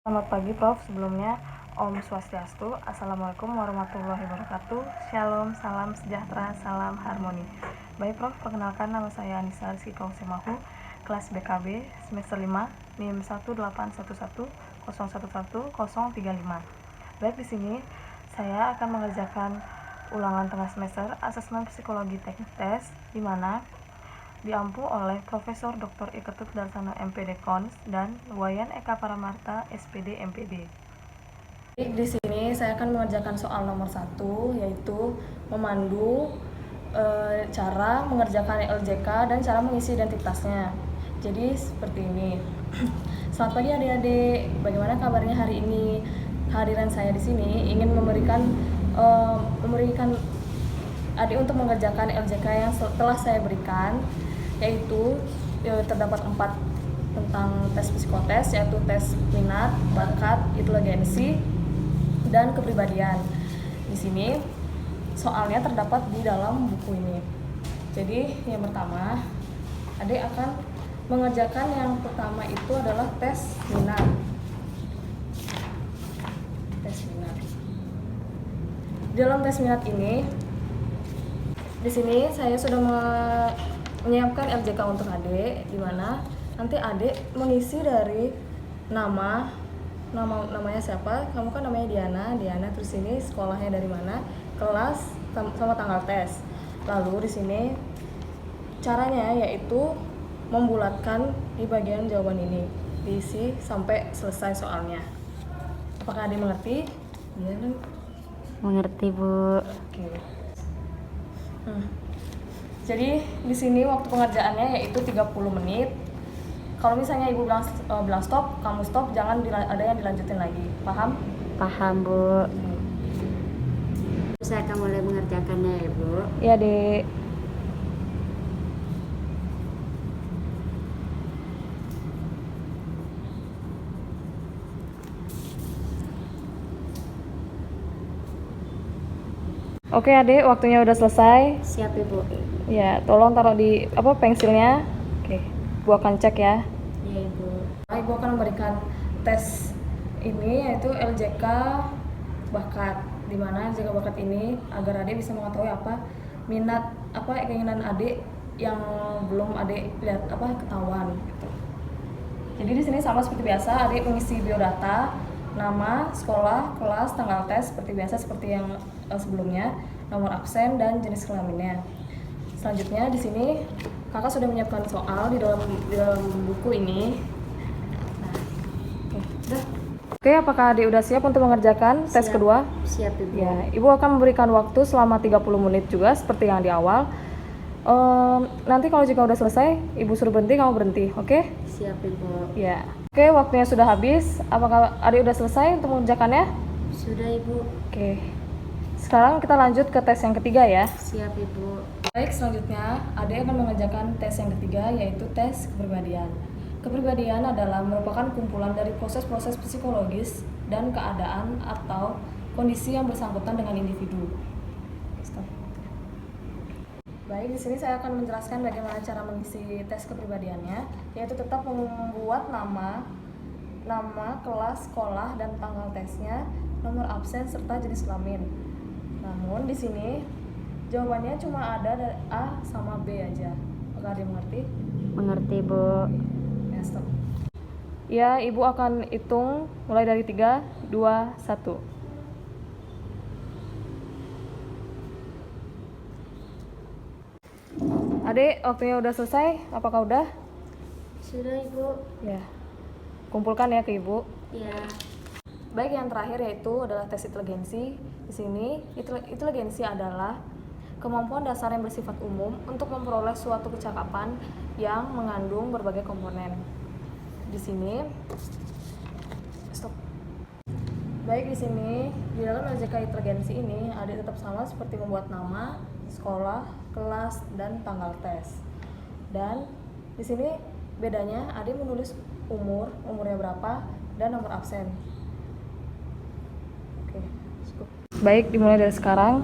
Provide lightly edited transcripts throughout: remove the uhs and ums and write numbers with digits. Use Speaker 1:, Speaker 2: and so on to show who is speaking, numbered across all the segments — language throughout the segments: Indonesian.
Speaker 1: Selamat pagi Prof, sebelumnya Om Swastiastu, Assalamualaikum warahmatullahi wabarakatuh, Shalom, salam sejahtera, salam harmoni. Baik Prof, perkenalkan nama saya Anissa Rizky Kausimahu, kelas BKB, semester 5, NIM 18110110035. Baik, di sini saya akan mengerjakan ulangan tengah semester asesmen psikologi teknik tes, di mana diampu oleh Profesor Dr. Iketut Darsana MPD Kons dan Wayan Eka Paramarta SPD MPD. Di sini saya akan mengerjakan soal nomor 1, yaitu memandu cara mengerjakan LJK dan cara mengisi identitasnya. Jadi seperti ini. Selamat pagi adik-adik. Bagaimana kabarnya hari ini? Kehadiran saya di sini ingin memberikan adik untuk mengerjakan LJK yang telah saya berikan, yaitu terdapat 4 tentang tes psikotes, yaitu tes minat, bakat, inteligensi, dan kepribadian. Di sini soalnya terdapat di dalam buku ini. Jadi yang pertama, adik akan mengerjakan yang pertama itu adalah tes minat. Tes minat. Di dalam tes minat ini, di sini saya sudah menyiapkan LJK untuk adik, di mana nanti adik mengisi dari namanya siapa, kamu kan namanya Diana, terus ini sekolahnya dari mana, kelas, sama tanggal tes. Lalu di sini caranya yaitu membulatkan di bagian jawaban ini, diisi sampai selesai soalnya. Apakah adik mengerti? Iya,
Speaker 2: Mengerti, Bu.
Speaker 1: Oke. Jadi di sini waktu pengerjaannya yaitu 30 menit. Kalau misalnya ibu bilang stop, kamu stop, jangan ada yang dilanjutin lagi. Paham?
Speaker 2: Paham, Bu. Saya akan mulai mengerjakannya ya, Bu.
Speaker 1: Iya, Dek. Oke, Adik, waktunya udah selesai.
Speaker 2: Siap, Ibu.
Speaker 1: Ya, tolong taruh di pensilnya. Oke, Bu akan cek ya.
Speaker 2: Iya, Ibu.
Speaker 1: Ibu akan memberikan tes ini, yaitu LJK bakat, di mana LJK bakat ini agar adik bisa mengetahui apa minat, keinginan adik yang belum adik lihat ketahuan gitu. Jadi di sini sama seperti biasa, adik mengisi biodata, nama, sekolah, kelas, tanggal tes seperti biasa, seperti yang sebelumnya, nomor absen, dan jenis kelaminnya. Selanjutnya di sini kakak sudah menyiapkan soal di dalam buku ini. Oke, apakah adik udah siap untuk mengerjakan tes kedua?
Speaker 2: Siap, Ibu.
Speaker 1: Ya, ibu akan memberikan waktu selama 30 menit juga seperti yang di awal. Nanti kalau jika udah selesai, ibu suruh berhenti, kamu berhenti, oke?
Speaker 2: Siap, Ibu.
Speaker 1: Ya. Oke, waktunya sudah habis. Apakah adik udah selesai untuk mengerjakannya?
Speaker 2: Sudah, Ibu.
Speaker 1: Oke. Sekarang kita lanjut ke tes yang ketiga ya.
Speaker 2: Siap, Ibu.
Speaker 1: Baik, selanjutnya adik akan mengerjakan tes yang ketiga, yaitu tes kepribadian. Kepribadian adalah merupakan kumpulan dari proses-proses psikologis dan keadaan atau kondisi yang bersangkutan dengan individu. Stop. Baik, di sini saya akan menjelaskan bagaimana cara mengisi tes kepribadiannya, yaitu tetap membuat nama, kelas, sekolah, dan tanggal tesnya, nomor absen, serta jenis kelamin. Namun di sini jawabannya cuma ada dari A sama B aja. Apakah ada yang mengerti?
Speaker 2: Mengerti, Bu.
Speaker 1: Ya, stop. Ya, ibu akan hitung mulai dari 3, 2, 1. Adik, waktunya udah selesai? Apakah udah?
Speaker 2: Sudah, Ibu.
Speaker 1: Ya. Kumpulkan ya ke ibu.
Speaker 2: Iya.
Speaker 1: Baik, yang terakhir yaitu adalah tes inteligensi. Di sini, inteligensi adalah kemampuan dasar yang bersifat umum untuk memperoleh suatu kecakapan yang mengandung berbagai komponen. Di sini, stop. Baik, di sini di dalam LJK inteligensi ini adik tetap sama seperti membuat nama, sekolah, kelas, dan tanggal tes. Dan di sini bedanya adik menulis umurnya berapa, dan nomor absen. Oke, cukup. Baik, dimulai dari sekarang.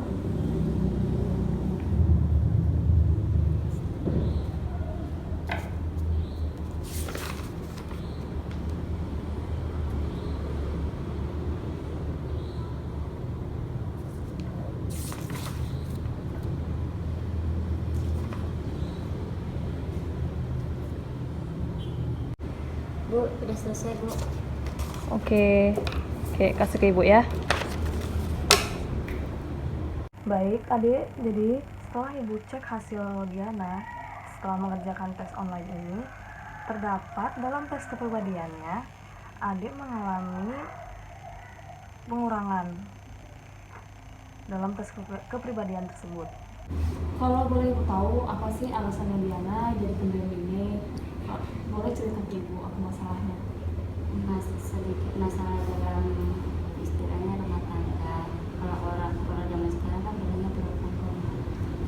Speaker 2: Bu, udah selesai, Bu.
Speaker 1: Oke, kasih ke ibu ya. Baik adik, jadi setelah ibu cek hasil Diana setelah mengerjakan tes online ini, terdapat dalam tes kepribadiannya adik mengalami pengurangan dalam tes kepribadian tersebut. Kalau boleh ibu tahu apa sih alasannya Diana jadi pendiam ini? Boleh cerita ke ibu apa masalahnya?
Speaker 2: Sedikit masalah dalam istilahnya rumah tangga. Kalau orang zaman sekarang kan bilangnya broken home.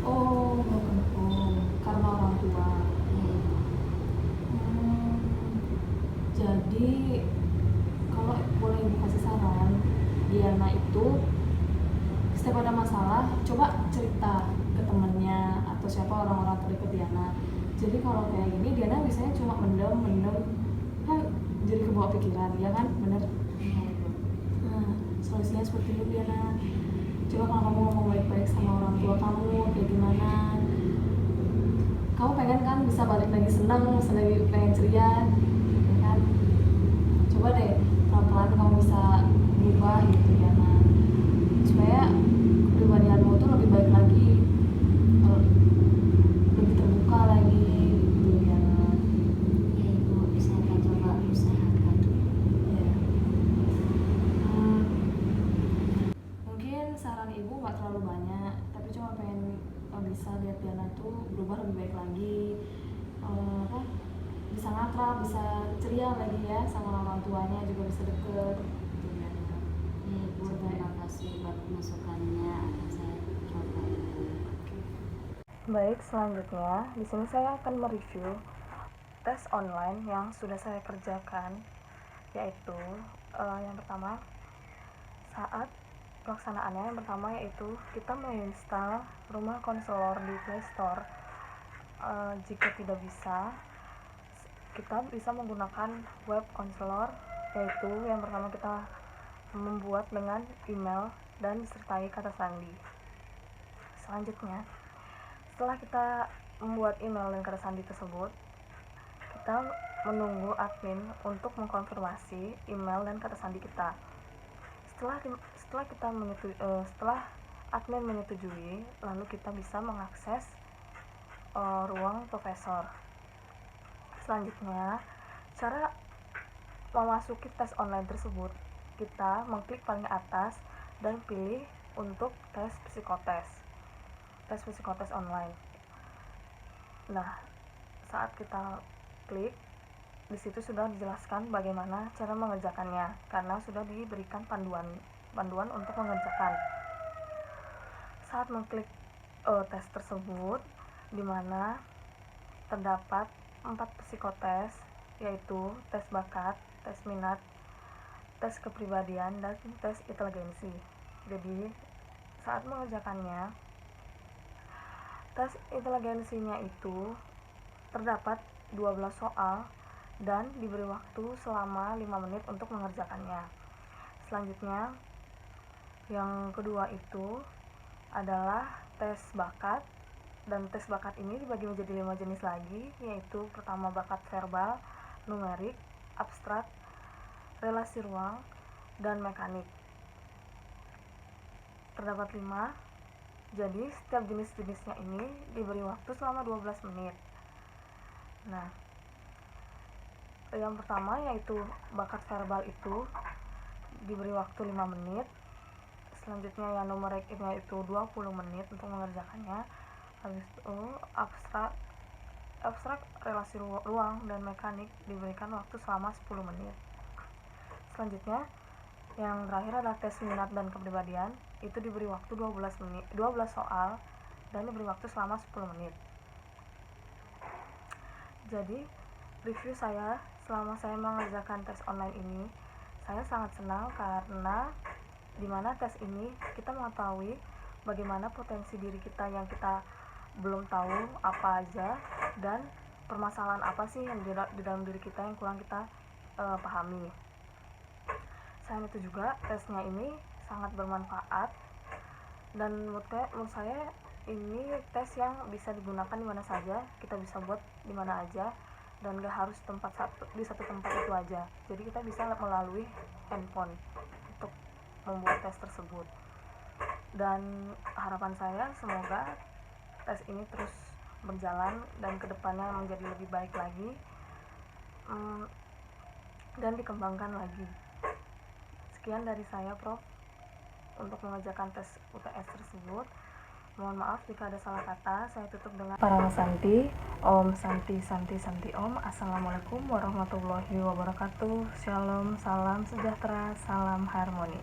Speaker 1: Oh, broken home karena orang tua.
Speaker 2: Iya, Ibu.
Speaker 1: Jadi kalau boleh ibu kasih saran, Diana itu setiap ada masalah coba cerita ke temennya atau siapa orang-orang terdekat Diana. Jadi kalau kayak gini Diana biasanya cuma mendem kan jadi kebawa pikiran, ya kan? Bener?
Speaker 2: Iya, Ibu.
Speaker 1: Nah, solusinya seperti itu Diana. Coba kalau kamu ngomong baik-baik sama orang tua kamu kayak gimana, kamu pengen kan bisa balik lagi senang, pengen ceria, ya kan? Coba deh pelan-pelan kamu bisa berubah gitu Diana, supaya kepribadianmu tuh lebih baik lagi, lebih terbuka lagi gitu Diana.
Speaker 2: Iya, Ibu. Saya akan coba usahakan.
Speaker 1: Ya. Mungkin saran ibu nggak terlalu banyak, tapi cuma pengen bisa lihat Diana tuh berubah lebih baik lagi, bisa ngakrab, bisa ceria lagi ya sama orang tuanya, juga bisa deket gitu Diana.
Speaker 2: Iya, Ibu. Terima kasih buat masukannya. Akan saya coba, Ibu.
Speaker 1: Baik, selanjutnya di sini saya akan mereview tes online yang sudah saya kerjakan, yaitu yang pertama saat pelaksanaannya. Yang pertama yaitu kita menginstal Rumah Konselor di Play Store. Jika tidak bisa, kita bisa menggunakan web konselor, yaitu yang pertama kita membuat dengan email dan disertai kata sandi. Selanjutnya, setelah kita membuat email dan kata sandi tersebut, kita menunggu admin untuk mengkonfirmasi email dan kata sandi kita. Setelah admin menyetujui, lalu kita bisa mengakses ruang profesor. Selanjutnya, cara memasuki tes online tersebut, kita mengklik paling atas dan pilih untuk tes psikotes online. Nah, saat kita klik, di situ sudah dijelaskan bagaimana cara mengerjakannya karena sudah diberikan panduan untuk mengerjakan. Saat mengklik tes tersebut, di mana terdapat 4 psikotes, yaitu tes bakat, tes minat, tes kepribadian, dan tes inteligensi. Jadi saat mengerjakannya, tes inteligensinya itu terdapat 12 soal dan diberi waktu selama 5 menit untuk mengerjakannya. Selanjutnya, yang kedua itu adalah tes bakat, dan tes bakat ini dibagi menjadi 5 jenis lagi, yaitu pertama bakat verbal, numerik, abstrak, relasi ruang, dan mekanik. Terdapat 5, jadi setiap jenis-jenisnya ini diberi waktu selama 12 menit. Nah, yang pertama yaitu bakat verbal itu diberi waktu 5 menit. Selanjutnya yang numerik itu 20 menit untuk mengerjakannya. Habis itu abstrak, relasi ruang, dan mekanik diberikan waktu selama 10 menit. Selanjutnya yang terakhir adalah tes minat dan kepribadian, itu diberi waktu 12 soal dan diberi waktu selama 10 menit. Jadi review saya selama saya mengerjakan tes online ini, saya sangat senang karena dimana tes ini kita mengetahui bagaimana potensi diri kita yang kita belum tahu apa aja, dan permasalahan apa sih yang di dalam diri kita yang kurang kita pahami. Selain itu juga tesnya ini sangat bermanfaat, dan menurut saya ini tes yang bisa digunakan di mana saja, kita bisa buat di mana aja, dan gak harus di satu tempat itu aja. Jadi kita bisa melalui handphone untuk membuat tes tersebut. Dan harapan saya semoga tes ini terus berjalan dan kedepannya menjadi lebih baik lagi, dan dikembangkan lagi. Sekian dari saya, Prof, untuk mengerjakan tes UTS tersebut. Mohon maaf jika ada salah kata. Saya tutup dengan Parama Santi. Om Santi Santi Santi Om. Assalamualaikum warahmatullahi wabarakatuh. Shalom, salam sejahtera, salam harmoni.